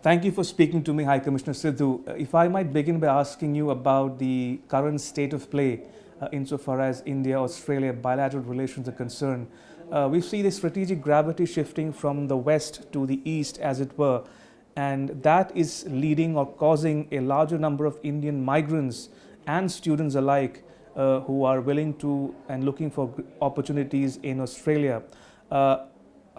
Thank you for speaking to me, High Commissioner Sidhu. If I might begin by asking you about the current state of play insofar as India-Australia bilateral relations are concerned. We see the strategic gravity shifting from the west to the east, as it were, and that is leading or causing a larger number of Indian migrants and students alike who are willing to and looking for opportunities in Australia.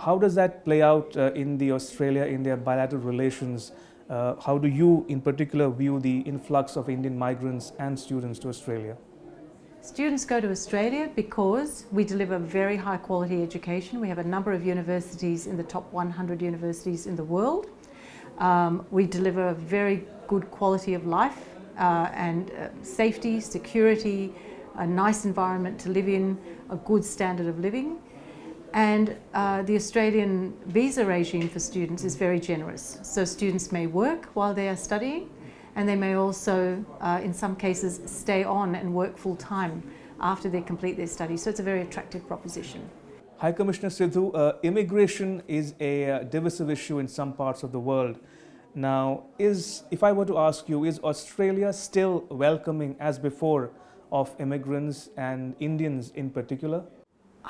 How does that play out in the Australia-India bilateral relations? How do you in particular view the influx of Indian migrants and students to Australia? Students go to Australia because we deliver very high quality education. We have a number of universities in the top 100 universities in the world. We deliver very good quality of life and safety, security, a nice environment to live in, a good standard of living. And the Australian visa regime for students is very generous. So students may work while they are studying, and they may also, in some cases, stay on and work full time after they complete their studies. So it's a very attractive proposition. High Commissioner Sidhu, immigration is a divisive issue in some parts of the world. Now, if I were to ask you, is Australia still welcoming as before of immigrants and Indians in particular?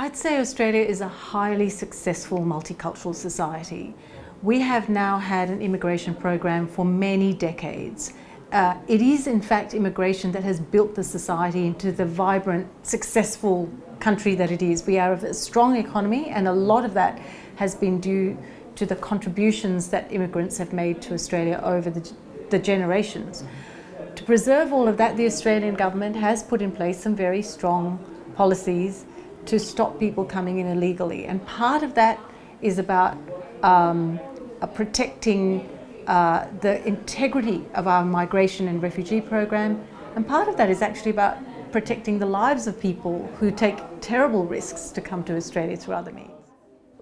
I'd say Australia is a highly successful multicultural society. We have now had an immigration program for many decades. It is in fact immigration that has built the society into the vibrant, successful country that it is. We have a strong economy, and a lot of that has been due to the contributions that immigrants have made to Australia over the generations. To preserve all of that, the Australian government has put in place some very strong policies to stop people coming in illegally, and part of that is about protecting the integrity of our migration and refugee program, and part of that is actually about protecting the lives of people who take terrible risks to come to Australia through other means.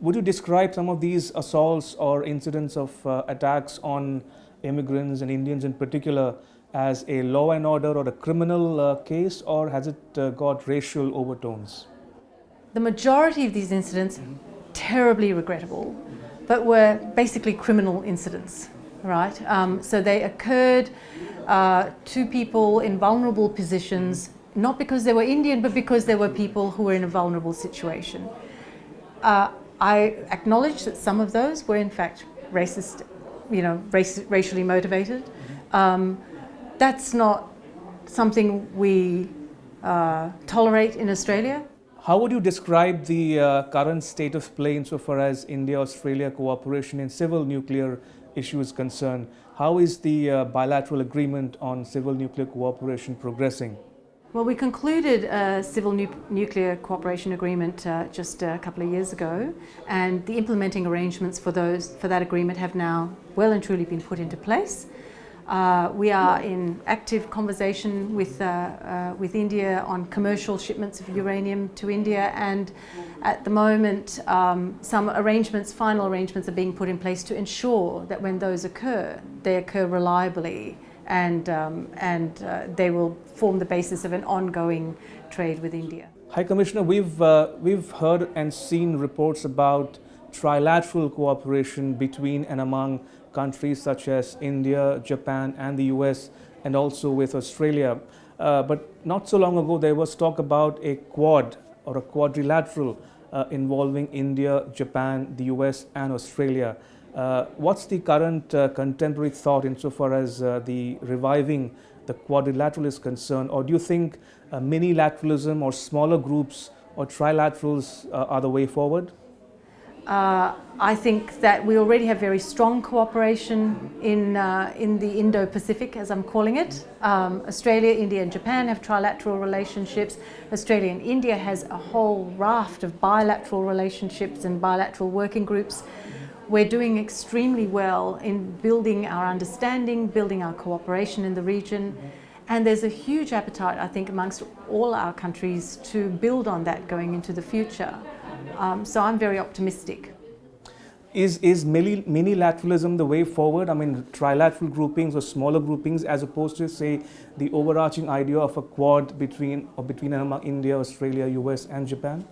Would you describe some of these assaults or incidents of attacks on immigrants and Indians in particular as a law and order or a criminal case, or has it got racial overtones? The majority of these incidents, terribly regrettable, but were basically criminal incidents, right? So they occurred to people in vulnerable positions, not because they were Indian, but because there were people who were in a vulnerable situation. I acknowledge that some of those were in fact racist, racially motivated. That's not something we tolerate in Australia. How would you describe the current state of play insofar as India-Australia cooperation in civil nuclear issues concerned? How is the bilateral agreement on civil nuclear cooperation progressing? Well, we concluded a civil nuclear cooperation agreement just a couple of years ago, and the implementing arrangements for that agreement have now well and truly been put into place. We are in active conversation with India on commercial shipments of uranium to India, and at the moment some final arrangements are being put in place to ensure that when those occur, they occur reliably and they will form the basis of an ongoing trade with India. High Commissioner, we've heard and seen reports about trilateral cooperation between and among countries such as India, Japan and the US, and also with Australia. But not so long ago there was talk about a quad or a quadrilateral involving India, Japan, the US and Australia. What's the current contemporary thought insofar as the reviving the quadrilateral is concerned, or do you think mini-lateralism or smaller groups or trilaterals are the way forward? I think that we already have very strong cooperation in the Indo-Pacific, as I'm calling it. Australia, India and Japan have trilateral relationships. Australia and India has a whole raft of bilateral relationships and bilateral working groups. We're doing extremely well in building our understanding, building our cooperation in the region. And there's a huge appetite, I think, amongst all our countries to build on that going into the future. So I'm very optimistic. Is mini-lateralism the way forward? I mean, trilateral groupings or smaller groupings, as opposed to, say, the overarching idea of a quad between and among India, Australia, US and Japan?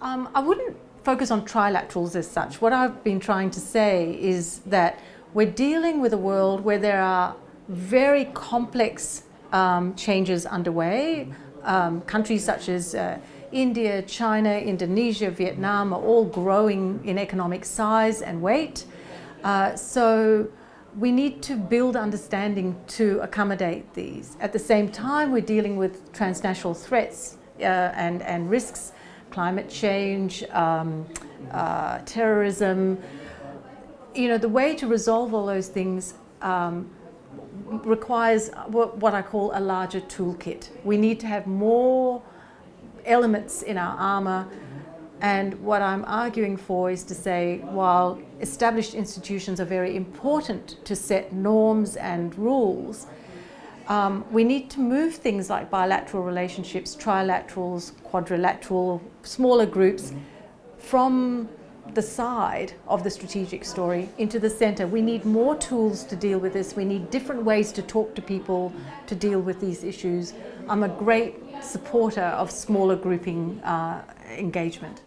I wouldn't focus on trilaterals as such. What I've been trying to say is that We're dealing with a world where there are very complex changes underway. Countries such as India, China, Indonesia, Vietnam are all growing in economic size and weight. So we need to build understanding to accommodate these. At the same time, we're dealing with transnational threats and risks, climate change, terrorism. You know, the way to resolve all those things requires what I call a larger toolkit. We need to have more elements in our armour, and what I'm arguing for is to say, while established institutions are very important to set norms and rules, we need to move things like bilateral relationships, trilaterals, quadrilateral, smaller groups from the side of the strategic story into the centre. We need more tools to deal with this. We need different ways to talk to people to deal with these issues. I'm a great supporter of smaller grouping engagement.